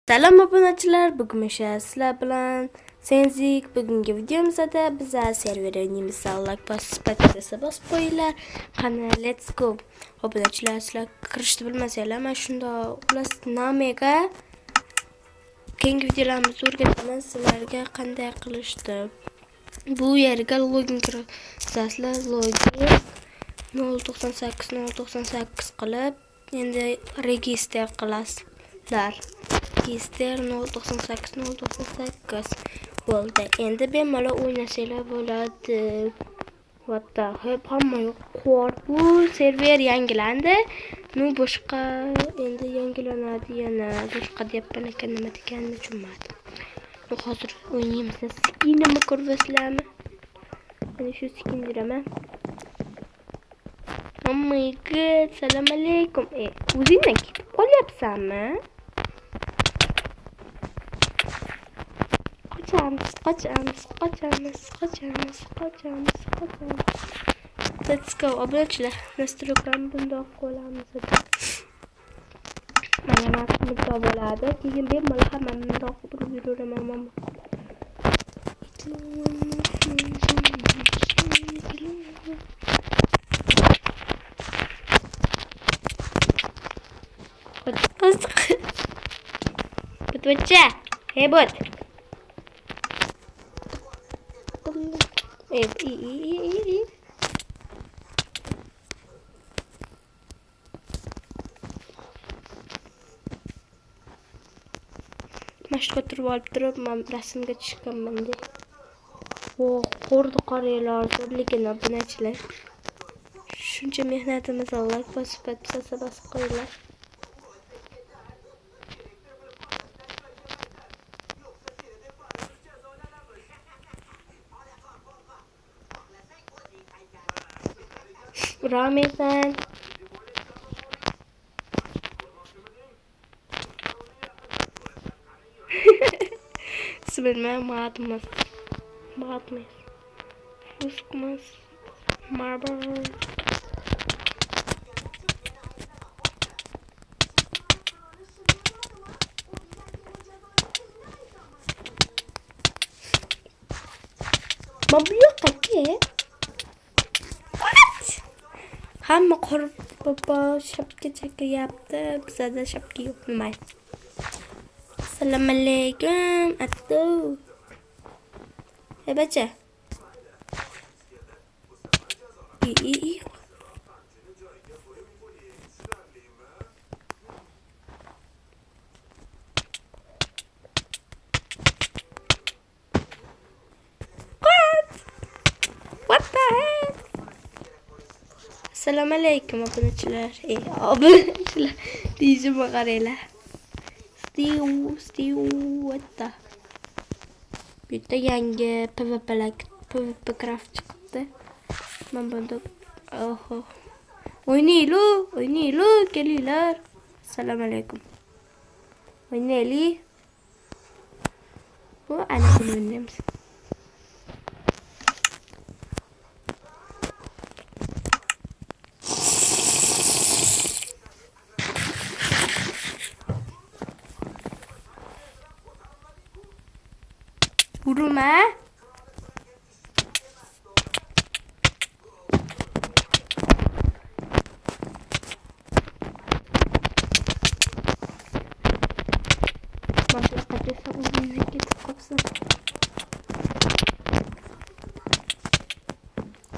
Salom obunachilar, bugun sizlar bilan Senzik. Bugungi videomizda biz server o'ynaymiz. Like bosib qo'yinglar. Qani, let's go. Obunachilar, sizlar kirishni bilmasanglar, mana shunda ular namega keyingi videolarimizda o'rgataman sizlarga qanday qilishni. Bu yerga login kirasizlar, login 098 qilib, endi register qilasizlar. Register 098 bo'ldi. Endi bemalol o'ynasanglar bo'ladi. What the heck, hamma yo'q. Bu server yangilandi. Boshqa endi yangilanadi yana. Boshqa deyapman ekan, nima deganini tushunmadim. Hozir o'ynaymiz. Skinimni ko'rasizlarmi? Mana shu skin diraman. Oh my god, assalomu alaykum. O'zingdan ketib qolyapsanmi? Qochamiz. Let's go. Obunachilar, nastroylarni bundoq qo'yamiz. Mana narximiz bo'ladi. Keyin bemalol hammani bundoq qilib yuraman. Butcha. Hey bot. Mashq turib olib turib, men rasmga tushganman de. Qo'rdi qaranglar, zo'rligini obunachilar. Shuncha mehnatimiz like bosib qo'yinglar. Ramesan. Bilmem matmas. Fuskmas. Marble. Mabluğ kaki. Hamma qora baba shapka chaka yaptı. Bizada shapka yo'q, nima? Assalomu alaykum. Atto. Bacha. What the heck? Assalomu alaykum obunachilar. Obunachilar, diyishimga qaranglar. Stew, what the? Bitta yangi PvP craft chiqdi. Men bunda o'ynaylik, kelinglar. Assalomu alaykum. O'ynaylik. Bu ana o'ynaymiz. Urma.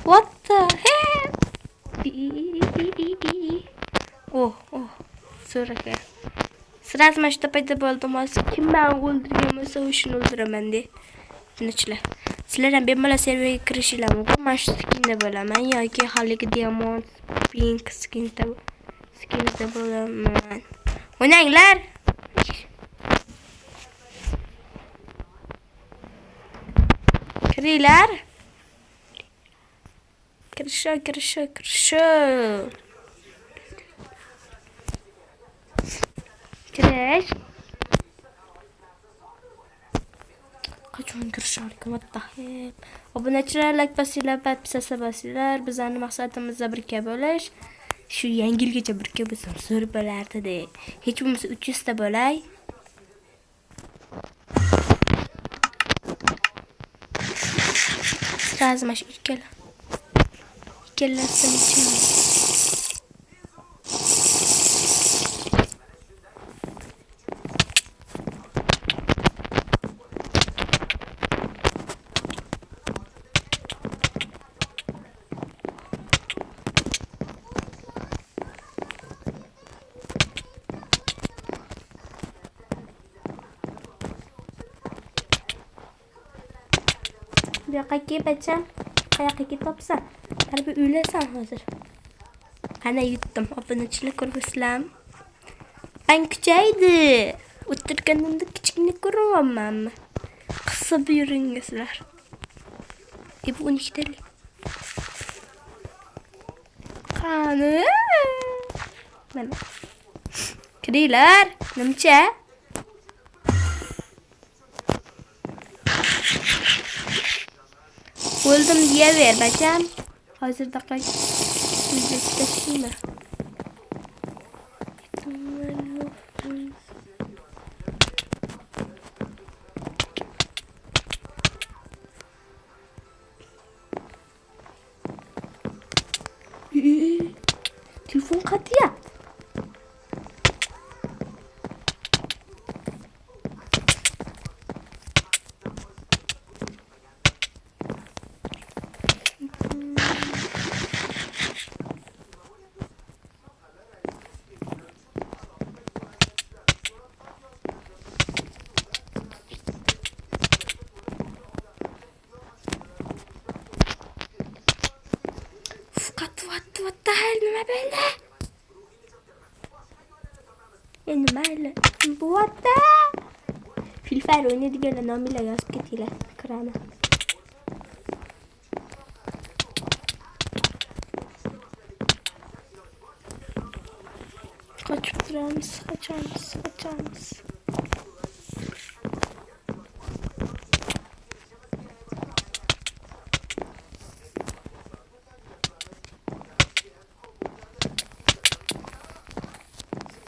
What the heck? So'raka. Sraz mashta payda bo'ldim. Kim meni o'ldirgan bo'lsa, o'shini o'ldiraman de. Obunachilar, sizlar ham bemalol serverga kirishinglar mumkin. Men shu skinda bo'laman yoki haligi diamond pink skinda bo'laman. O'ynanglar. Kiringlar. Kirish. Qachon kirisharkan? What the heck? Obunachilar, like basinglar, bizning maqsadimiz birga bo'lish. Shu yangi yilgacha birga bo'lsam zo'r bo'lardi de. Hech bo'lmasa 300 ta bo'lay. Lazım aş ikkala. İkkalasini ichamiz. Bu yoqqa kelib bacham. Qayoqqa ketyapsan? Harbi uylasan hozir. Ana yutdim. Obunachilar ko'ribsizlar. Ben kuchaydi. O'tirganimda kichkina ko'ryapmanmi? Qissa buyuringizlar. Bu 12 talik. Qani? Mana. Kiringlar. Nimcha? O'ldim deyaver bacham. Hozirda tashlayman. Telefon qatya. What the hell nima bo'ldi? Endi mayli. Bu yerda Filfar o'ynaydiganlar nomilar yozib ketinglar. Kiraman. Qochib turamiz, qochamiz.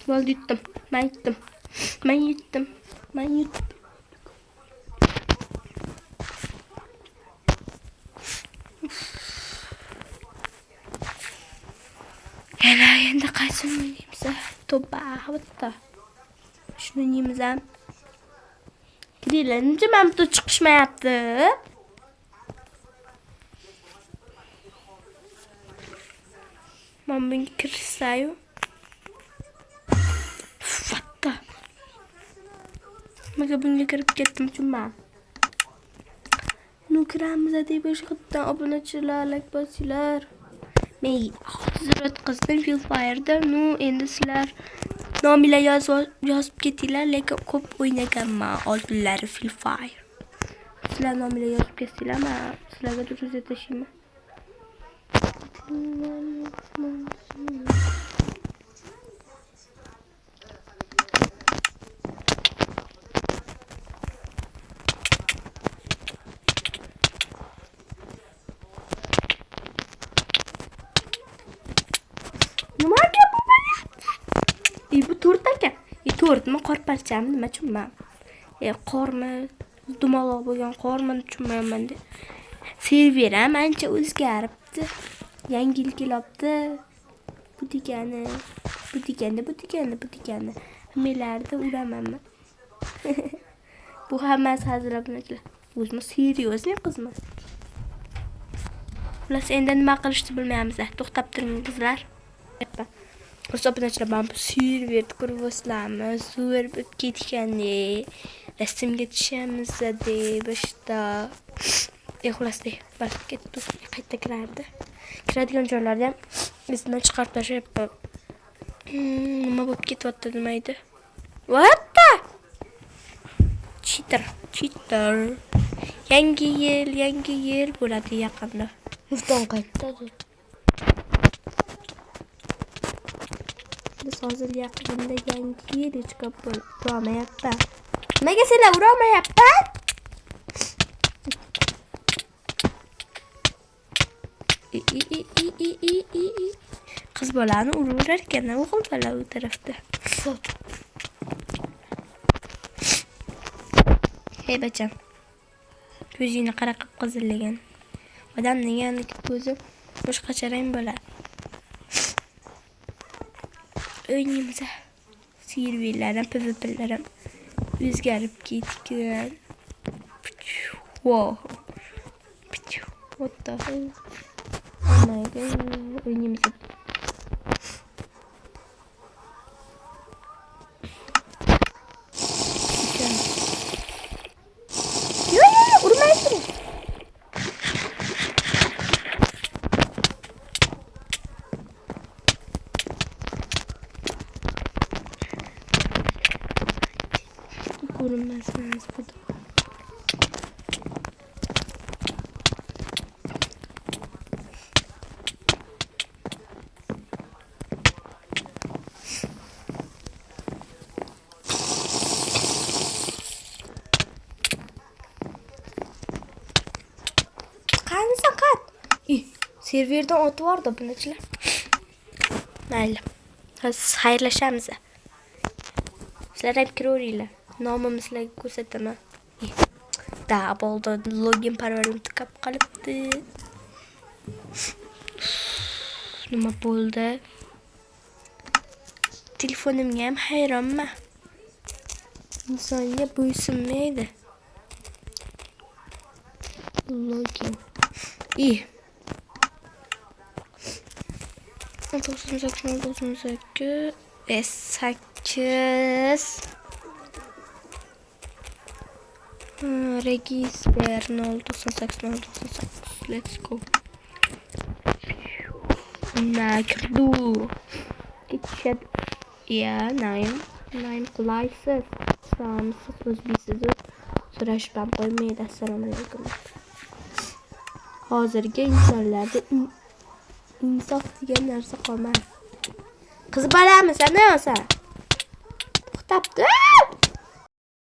Bo'ldi yutdim. Men yutdim. Endi qaysini o'ynaymiz? To'ba, bitta. Shuni o'ynaymiz ham. Kiringlar, nima mamto chiqishmayapti? Men bunga kirishsayu. Nimaga bunga kirib ketdim chunman. Nu kiramiz deb o'shqatdan obunachilar, like bosinglar. Men hozir o'tkazdim Filfire'da. Nu endi sizlar nomilar yozib ketinglar, lekin ko'p o'ynaganman oldinlari Filfire. Sizlar nomilar yozib ketinglar, men sizlarga durust aytishim. Bu to'rt ekan. To'rtmi qorparchami nima tushunmayman. Qormi, dumaloq bo'lgan qormi tushunmayman de. Server ham ancha o'zgaribdi. Yangilik kelibdi. Bu degani. Melarda uramanmi? Bu hammasi hazırlanmalar. O'zim seriozniy qizman. Ular endi nima qilishni bilmaymiz. To'xtab turing qizlar. Obunachilar, men bu serverni ko'ryapsizlarmi? Zo'r bo'lib ketgandi. Rasmga tushamiz deb boshda. Xulosda bas ketdi. Qayta kirardi. Kiradigan joylarda ham izdan chiqarib tashlab. Nima bo'lib ketyapti demaydi. What the? Cheater. Yangi yil bo'ladi yaqinda. Mufton qaytdi. Biz hozir yaqinda yangi yil chiqib bo'lmayapti. Nimaga senlar uramayapti? Qiz bolani urar ekan, o'g'il bola u tarafda. Hey bacham. Ko'zingni qara qip qizillagan. Odam deganiki ko'zi boshqacha rang bo'ladi. O'yinimizda serverlardan PvP'larim o'zgarib ketgan. Wow. What the hell? Oh my god. O'yinimizda urmaydi. Ko'rinmasmiz bu. Qani saqat. Serverdan o'tib bordi bunachilar. Mayli. Hozir xayrlashamiz. Sizlar ham kiraveringlar. Nomimni sizlarga ko'rsataman. Da bo'ldi. Login parolni tikab qolibdi. Nima bo'ldi? Telefonimga ham hayronman. İnsonga bo'ysunmaydi. Login. 98 ve 8 register 98. Let's go. Nakru. Geçet. Ya, nine kulaysız. Sağımsız, özbisiz. So'rashib qo'ymaydi. Assalomu alaykum. Hozirgi insonlarda insof degan narsa qolmadi. Qiz bolami sen nima? To'xtabdi.